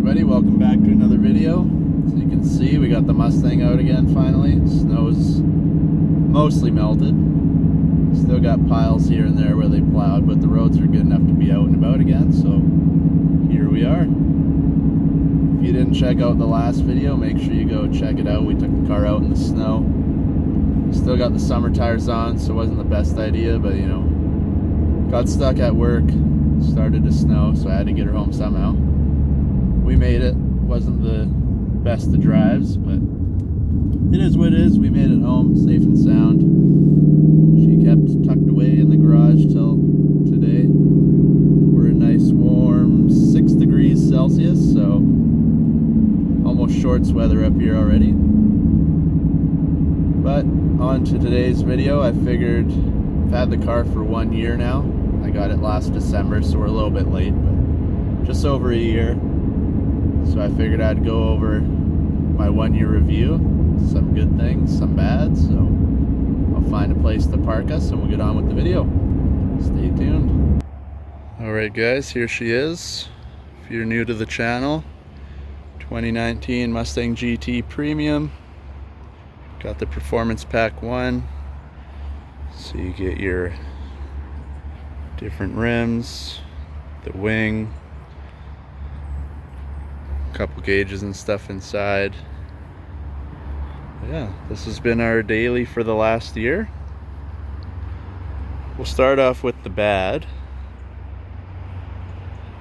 everybody, welcome back to another video. As you can see, we got the Mustang out again finally. Snow's mostly melted. Still got piles here and there where they plowed, but the roads are good enough to be out and about again, so here we are. If you didn't check out the last video, make sure you go check it out. We took the car out in the snow. Still got the summer tires on, so it wasn't the best idea, but you know, got stuck at work, started to snow, so I had to get her home somehow. We made it. Wasn't the best of drives, but it is what it is. We made it home safe and sound. She kept tucked away in the garage till today. We're a nice warm 6 degrees Celsius, so almost shorts weather up here already. But on to today's video. I figured I've had the car for 1 year now. I got it last December, so we're a little bit late, but just over a year. So I figured I'd go over my 1 year review, some good things, some bad, so I'll find a place to park us and we'll get on with the video. Stay tuned. Alright guys, here she is. If you're new to the channel, 2019 Mustang GT Premium. Got the Performance Pack 1, so you get your different rims, the wing, couple gauges and stuff inside. Yeah, this has been our daily for the last year. We'll start off with the bad,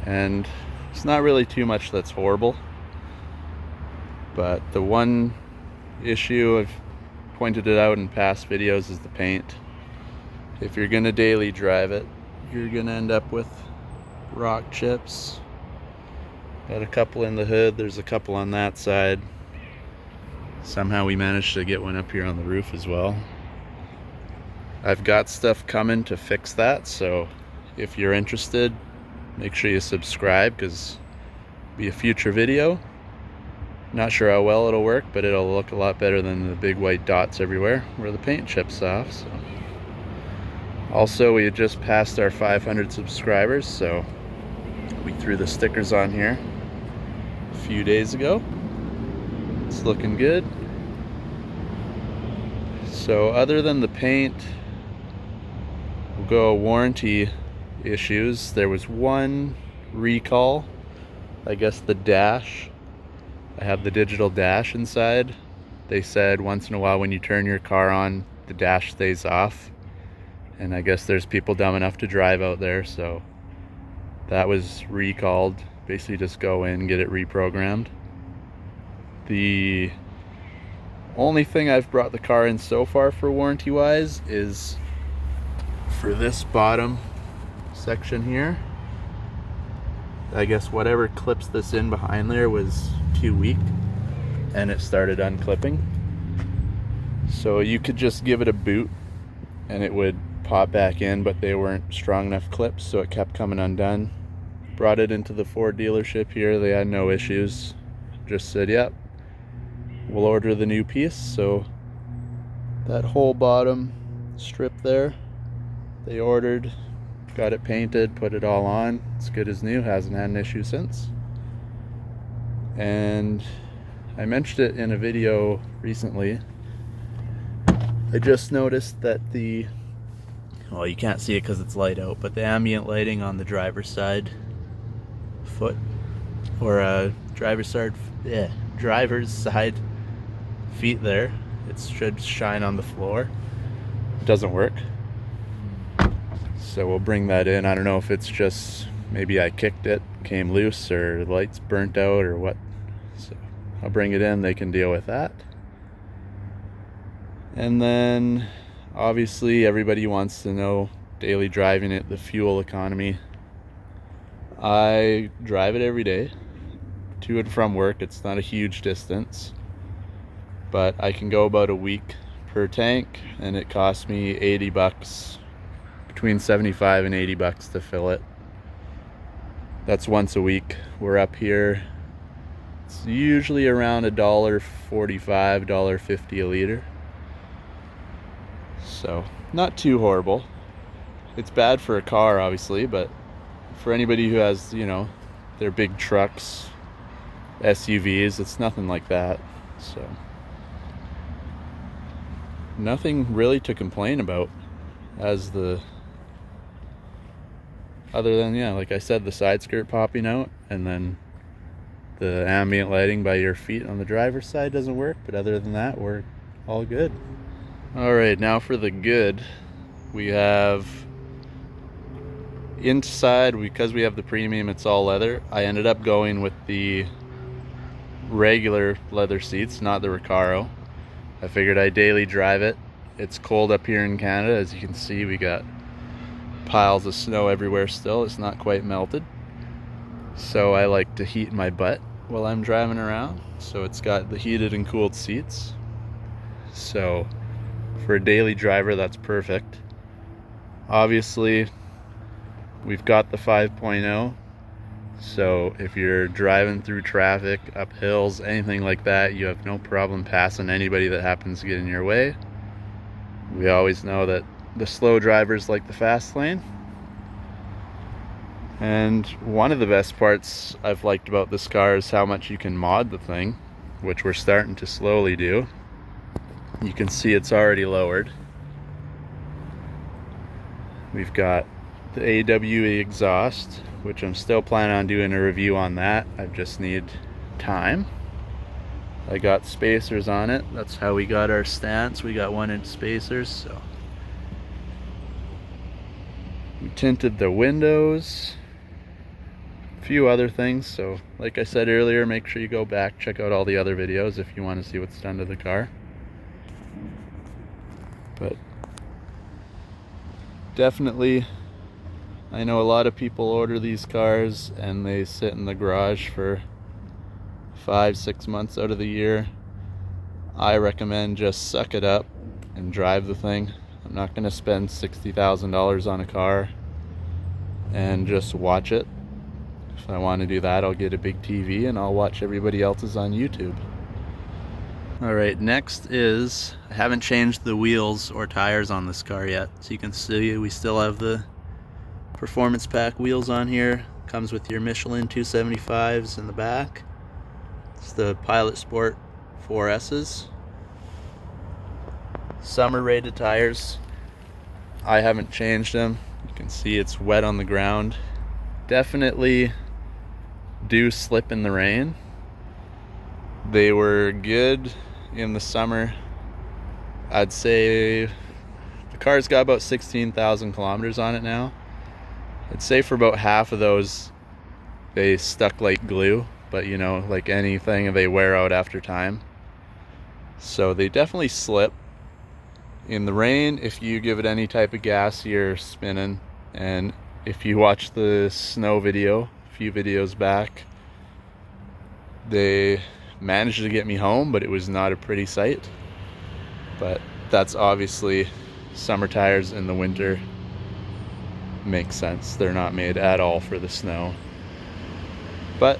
and it's not really too much that's horrible, but the one issue, I've pointed it out in past videos, is the paint. If you're gonna daily drive it, you're gonna end up with rock chips. Got a couple in the hood, there's a couple on that side. Somehow we managed to get one up here on the roof as well. I've got stuff coming to fix that, so if you're interested, make sure you subscribe, because it'll be a future video. Not sure how well it'll work, but it'll look a lot better than the big white dots everywhere where the paint chips off. So. Also, we had just passed our 500 subscribers, so we threw the stickers on here a few days ago. It's looking good. So other than the paint, we'll go warranty issues. There was one recall, I guess the dash. I have the digital dash inside. They said once in a while when you turn your car on, the dash stays off. And I guess there's people dumb enough to drive out there, so that was recalled. Basically just go in, get it reprogrammed. The only thing I've brought the car in so far for warranty wise is for this bottom section here. I guess whatever clips this in behind there was too weak and it started unclipping. So you could just give it a boot and it would pop back in, but they weren't strong enough clips, so it kept coming undone. Brought it into the Ford dealership here. They had no issues. Just said, yep, we'll order the new piece. So that whole bottom strip there, they ordered, got it painted, put it all on. It's good as new, hasn't had an issue since. And I mentioned it in a video recently. I just noticed that the, well, you can't see it because it's light out, but the ambient lighting on the driver's side foot, or driver's side feet there, it should shine on the floor. It doesn't work. So we'll bring that in. I don't know if it's just maybe I kicked it, came loose, or the lights burnt out or what. So I'll bring it in, they can deal with that. And then obviously everybody wants to know, daily driving it, the fuel economy. I drive it every day to and from work. It's not a huge distance, but I can go about a week per tank, and it costs me 80 bucks, between 75 and 80 bucks to fill it. That's once a week. We're up here, it's usually around $1.45, $1.50 a liter. So not too horrible. It's bad for a car obviously, but for anybody who has, you know, their big trucks, SUVs. It's nothing like that, so nothing really to complain about as the other than, yeah, like I said, the side skirt popping out, and then the ambient lighting by your feet on the driver's side doesn't work, but other than that, we're all good. Alright, now for the good. We have inside, because we have the premium, it's all leather. I ended up going with the regular leather seats, not the Recaro. I figured I'd daily drive it. It's cold up here in Canada. As you can see, we got piles of snow everywhere still. It's not quite melted. So I like to heat my butt while I'm driving around. So it's got the heated and cooled seats. So for a daily driver, that's perfect. Obviously, we've got the 5.0. So if you're driving through traffic, up hills, anything like that, you have no problem passing anybody that happens to get in your way. We always know that the slow drivers like the fast lane. And one of the best parts I've liked about this car is how much you can mod the thing, which we're starting to slowly do. You can see it's already lowered. We've got the AWE exhaust, which I'm still planning on doing a review on that. I just need time. I got spacers on it. That's how we got our stance. We got 1-inch spacers. So we tinted the windows, a few other things. So like I said earlier, make sure you go back, check out all the other videos if you want to see what's done to the car. But definitely, I know a lot of people order these cars and they sit in the garage for 5-6 months out of the year. I recommend just suck it up and drive the thing. I'm not going to spend $60,000 on a car and just watch it. If I want to do that, I'll get a big TV and I'll watch everybody else's on YouTube. Alright, next is, I haven't changed the wheels or tires on this car yet. So you can see we still have the Performance Pack wheels on here. Comes with your Michelin 275s in the back. It's the Pilot Sport 4S's. Summer rated tires. I haven't changed them. You can see it's wet on the ground. Definitely do slip in the rain. They were good in the summer. I'd say the car's got about 16,000 kilometers on it now. I'd say for about half of those, they stuck like glue, but you know, like anything, they wear out after time. So they definitely slip. In the rain, if you give it any type of gas, you're spinning. And if you watch the snow video, a few videos back, they managed to get me home, but it was not a pretty sight. But that's obviously summer tires in the winter. Makes sense. They're not made at all for the snow. But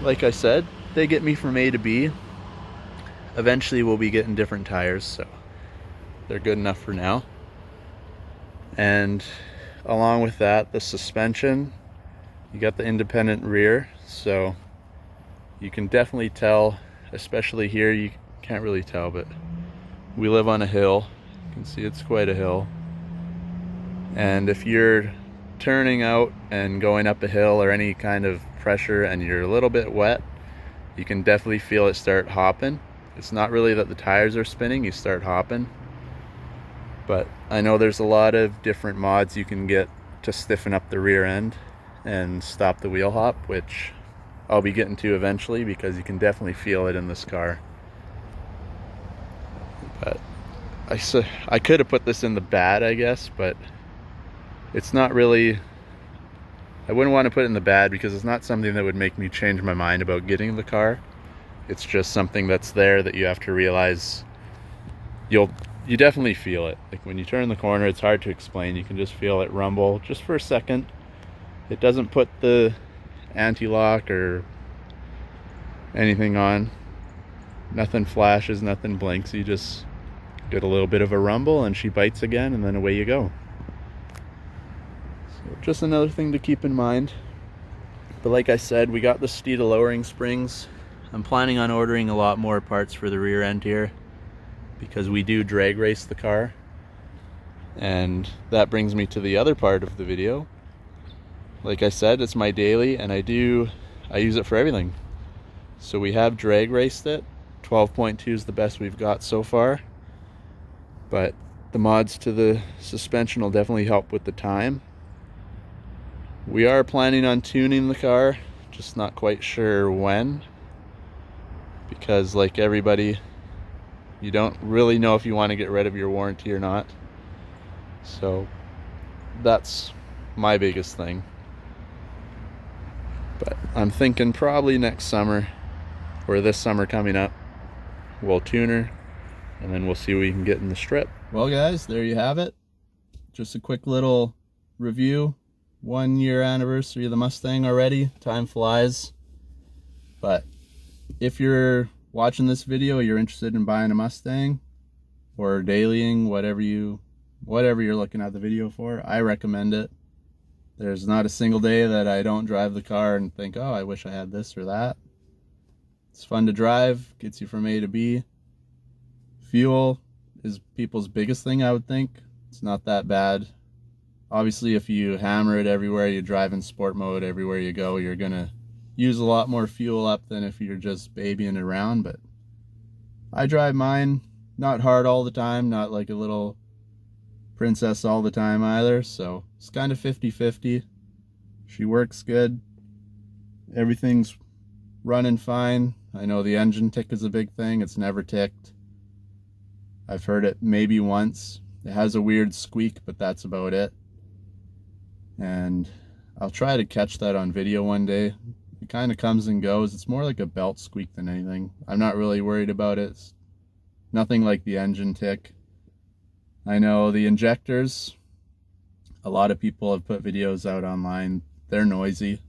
like I said, they get me from A to B. Eventually we'll be getting different tires, so they're good enough for now. And along with that, the suspension, you got the independent rear, so you can definitely tell, especially here, you can't really tell, but we live on a hill. You can see it's quite a hill. And if you're turning out and going up a hill or any kind of pressure and you're a little bit wet, you can definitely feel it start hopping. It's not really that the tires are spinning, you start hopping. But I know there's a lot of different mods you can get to stiffen up the rear end and stop the wheel hop, which I'll be getting to eventually because you can definitely feel it in this car. But I could have put this in the bad, I guess, but it's not really, I wouldn't want to put it in the bad because it's not something that would make me change my mind about getting the car. It's just something that's there that you have to realize you definitely feel it. Like when you turn the corner, it's hard to explain. You can just feel it rumble just for a second. It doesn't put the anti-lock or anything on. Nothing flashes, nothing blinks. You just get a little bit of a rumble and she bites again and then away you go. So just another thing to keep in mind. But like I said, we got the Steeda lowering springs. I'm planning on ordering a lot more parts for the rear end here because we do drag race the car. And that brings me to the other part of the video. Like I said, it's my daily, and I use it for everything. So we have drag raced it. 12.2 is the best we've got so far. But the mods to the suspension will definitely help with the time. We are planning on tuning the car, just not quite sure when. Because like everybody, you don't really know if you want to get rid of your warranty or not. So that's my biggest thing. But I'm thinking probably next summer, or this summer coming up, we'll tune her, and then we'll see what we can get in the strip. Well guys, there you have it. Just a quick little review. 1 year anniversary of the Mustang already. Time flies. But if you're watching this video, you're interested in buying a Mustang or dailying, whatever you're looking at the video for, I recommend it. There's not a single day that I don't drive the car and think, oh, I wish I had this or that. It's fun to drive, gets you from A to B. Fuel is people's biggest thing, I would think. It's not that bad. Obviously, if you hammer it everywhere, you drive in sport mode everywhere you go, you're gonna use a lot more fuel up than if you're just babying it around. But I drive mine not hard all the time, not like a little princess all the time either, so it's kind of 50-50. She works good. Everything's running fine. I know the engine tick is a big thing. It's never ticked. I've heard it maybe once. It has a weird squeak, but that's about it. And I'll try to catch that on video one day. It kind of comes and goes. It's more like a belt squeak than anything. I'm not really worried about it. It's nothing like the engine tick. I know the injectors, a lot of people have put videos out online. They're noisy.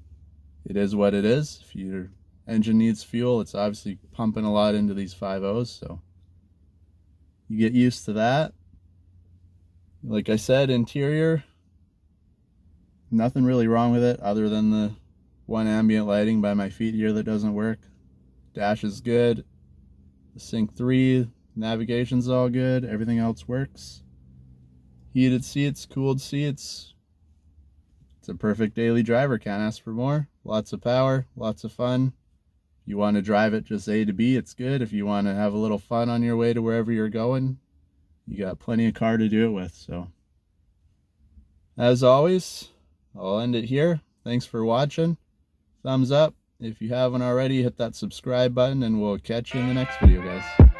It is what it is. If your engine needs fuel, it's obviously pumping a lot into these 5.0s, so you get used to that. Like I said, interior, nothing really wrong with it other than the one ambient lighting by my feet here that doesn't work. Dash is good. The Sync 3, navigation's all good. Everything else works. Heated seats, cooled seats. It's a perfect daily driver. Can't ask for more. Lots of power, lots of fun. If you want to drive it just A to B, it's good. If you want to have a little fun on your way to wherever you're going, you got plenty of car to do it with. So as always, I'll end it here. Thanks for watching. Thumbs up. If you haven't already, hit that subscribe button, and we'll catch you in the next video, guys.